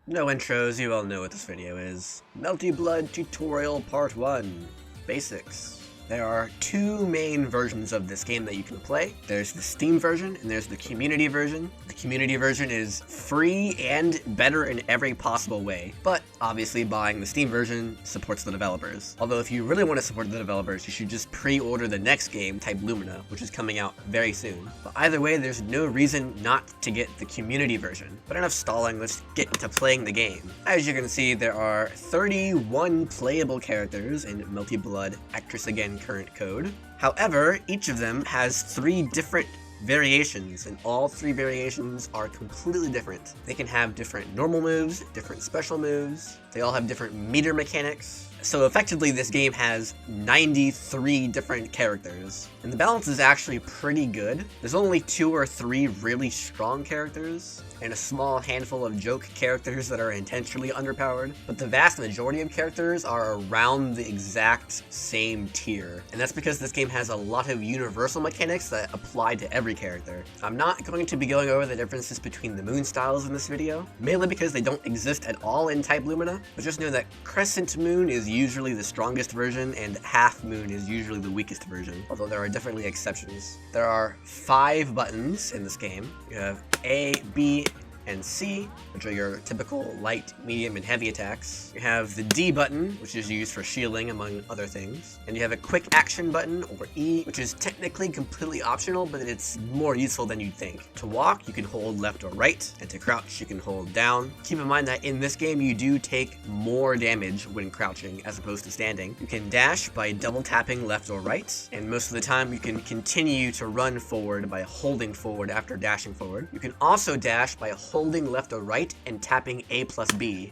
No intros, you all know what this video is. Melty Blood Tutorial Part 1. Basics. There are two main versions of this game that you can play. There's the Steam version and there's the community version. The community version is free and better in every possible way, but obviously buying the Steam version supports the developers. Although if you really want to support the developers, you should just pre-order the next game, Type Lumina, which is coming out very soon. But either way, there's no reason not to get the community version. But enough stalling, let's get into playing the game. As you can see, there are 31 playable characters in Melty Blood Actress Again current code. However, each of them has 3 different variations, and all 3 variations are completely different. They can have different normal moves, different special moves, they all have different meter mechanics. So effectively this game has 93 different characters, and the balance is actually pretty good. There's only 2 or 3 really strong characters, and a small handful of joke characters that are intentionally underpowered, but the vast majority of characters are around the exact same tier, and that's because this game has a lot of universal mechanics that apply to every character. I'm not going to be going over the differences between the moon styles in this video, mainly because they don't exist at all in Type Lumina, but just know that Crescent Moon is usually the strongest version, and Half Moon is usually the weakest version, although there are definitely exceptions. There are 5 buttons in this game. You have A, B, and C, which are your typical light, medium, and heavy attacks. You have the D button, which is used for shielding, among other things. And you have a quick action button, or E, which is technically completely optional, but it's more useful than you'd think. To walk, you can hold left or right, and to crouch, you can hold down. Keep in mind that in this game, you do take more damage when crouching as opposed to standing. You can dash by double tapping left or right, and most of the time you can continue to run forward by holding forward after dashing forward. You can also dash by holding left or right and tapping A plus B.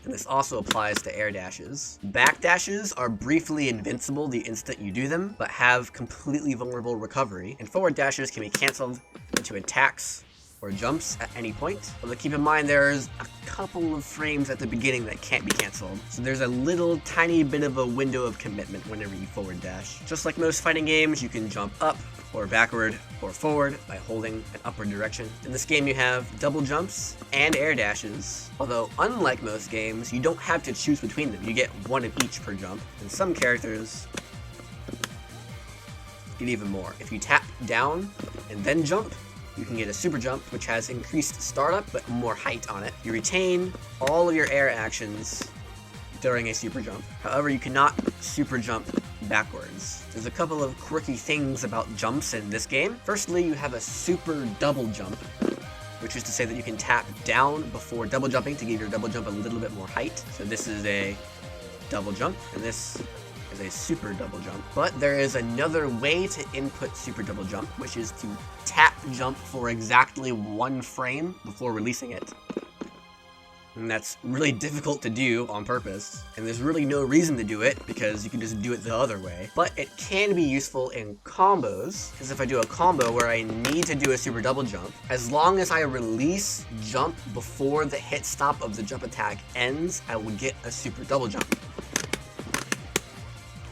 And this also applies to air dashes. Back dashes are briefly invincible the instant you do them, but have completely vulnerable recovery. And forward dashes can be cancelled into attacks or jumps at any point. Although keep in mind there's a couple of frames at the beginning that can't be cancelled. So there's a little tiny bit of a window of commitment whenever you forward dash. Just like most fighting games, you can jump up or backward or forward by holding an upward direction. In this game you have double jumps and air dashes, although unlike most games, you don't have to choose between them. You get one of each per jump, and some characters get even more. If you tap down and then jump, you can get a super jump, which has increased startup but more height on it. You retain all of your air actions during a super jump. However, you cannot super jump backwards. There's a couple of quirky things about jumps in this game. Firstly, you have a super double jump, which is to say that you can tap down before double jumping to give your double jump a little bit more height. So this is a double jump, and this is a super double jump. But there is another way to input super double jump, which is to tap jump for exactly 1 frame before releasing it. And that's really difficult to do on purpose, and there's really no reason to do it because you can just do it the other way. But it can be useful in combos, because if I do a combo where I need to do a super double jump, as long as I release jump before the hit stop of the jump attack ends, I will get a super double jump.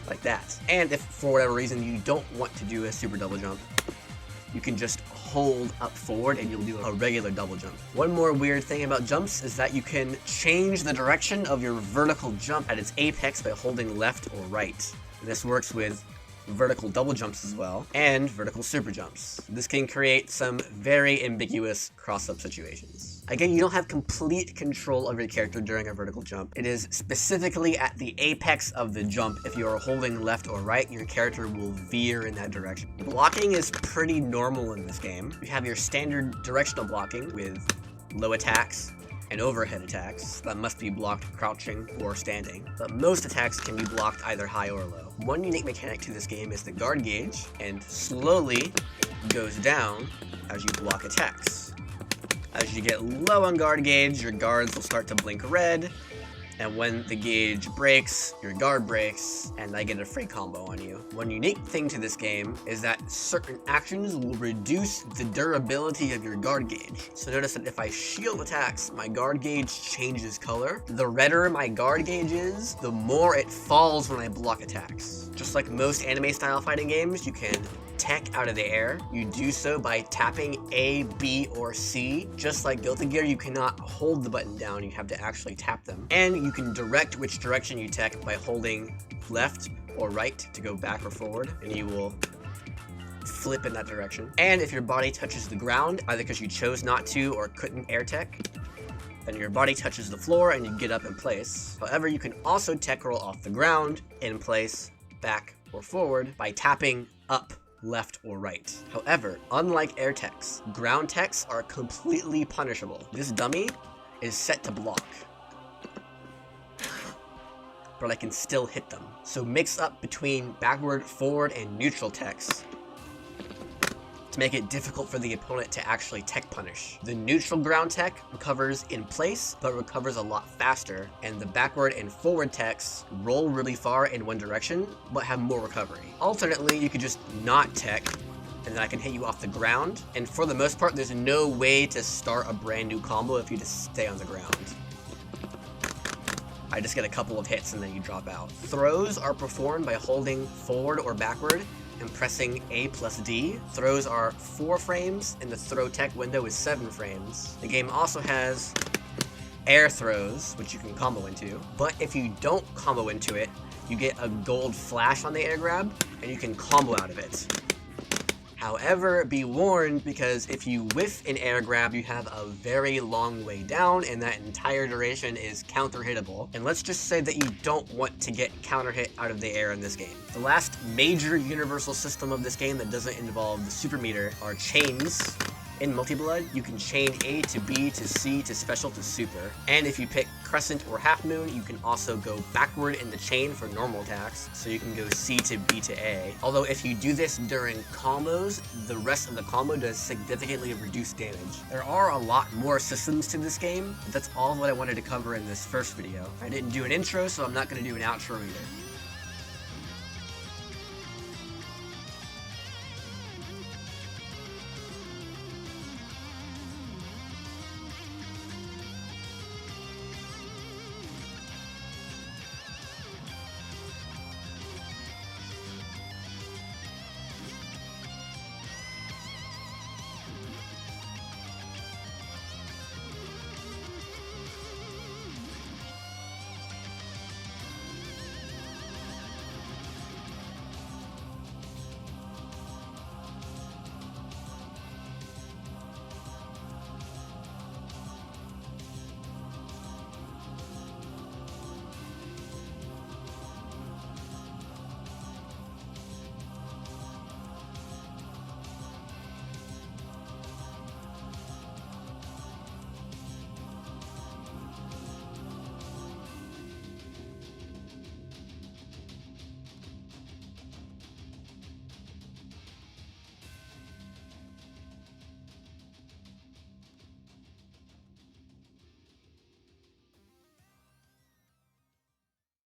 Like that. And if for whatever reason you don't want to do a super double jump, you can just hold up forward and you'll do a regular double jump. One more weird thing about jumps is that you can change the direction of your vertical jump at its apex by holding left or right. And this works with vertical double jumps as well, and vertical super jumps. This can create some very ambiguous cross-up situations. Again, you don't have complete control of your character during a vertical jump. It is specifically at the apex of the jump. If you are holding left or right, your character will veer in that direction. Blocking is pretty normal in this game. You have your standard directional blocking with low attacks and overhead attacks that must be blocked crouching or standing, but most attacks can be blocked either high or low. One unique mechanic to this game is the guard gauge, and slowly goes down as you block attacks. As you get low on guard gauge, your guards will start to blink red, and when the gauge breaks, your guard breaks, and I get a free combo on you. One unique thing to this game is that certain actions will reduce the durability of your guard gauge. So notice that if I shield attacks, my guard gauge changes color. The redder my guard gauge is, the more it falls when I block attacks. Just like most anime-style fighting games, you can tech out of the air, you do so by tapping A, B, or C. Just like Guilty Gear, you cannot hold the button down, you have to actually tap them. And you can direct which direction you tech by holding left or right to go back or forward, and you will flip in that direction. And if your body touches the ground, either because you chose not to or couldn't air tech, then your body touches the floor and you get up in place. However, you can also tech roll off the ground, in place, back, or forward by tapping up, left, or right. However, unlike air techs, ground techs are completely punishable. This dummy is set to block, but I can still hit them. So mix up between backward, forward, and neutral techs to make it difficult for the opponent to actually tech punish. The neutral ground tech recovers in place, but recovers a lot faster, and the backward and forward techs roll really far in one direction, but have more recovery. Alternately, you could just not tech, and then I can hit you off the ground, and for the most part, there's no way to start a brand new combo if you just stay on the ground. I just get a couple of hits and then you drop out. Throws are performed by holding forward or backward and pressing A plus D. Throws are 4 frames, and the throw tech window is 7 frames. The game also has air throws, which you can combo into, but if you don't combo into it, you get a gold flash on the air grab, and you can combo out of it. However, be warned, because if you whiff an air grab, you have a very long way down, and that entire duration is counter-hittable. And let's just say that you don't want to get counter-hit out of the air in this game. The last major universal system of this game that doesn't involve the super meter are chains. In Melty Blood, you can chain A to B to C to special to super. And if you pick crescent or half moon, you can also go backward in the chain for normal attacks, so you can go C to B to A. Although if you do this during combos, the rest of the combo does significantly reduce damage. There are a lot more systems to this game, but that's all what I wanted to cover in this first video. I didn't do an intro, so I'm not going to do an outro either.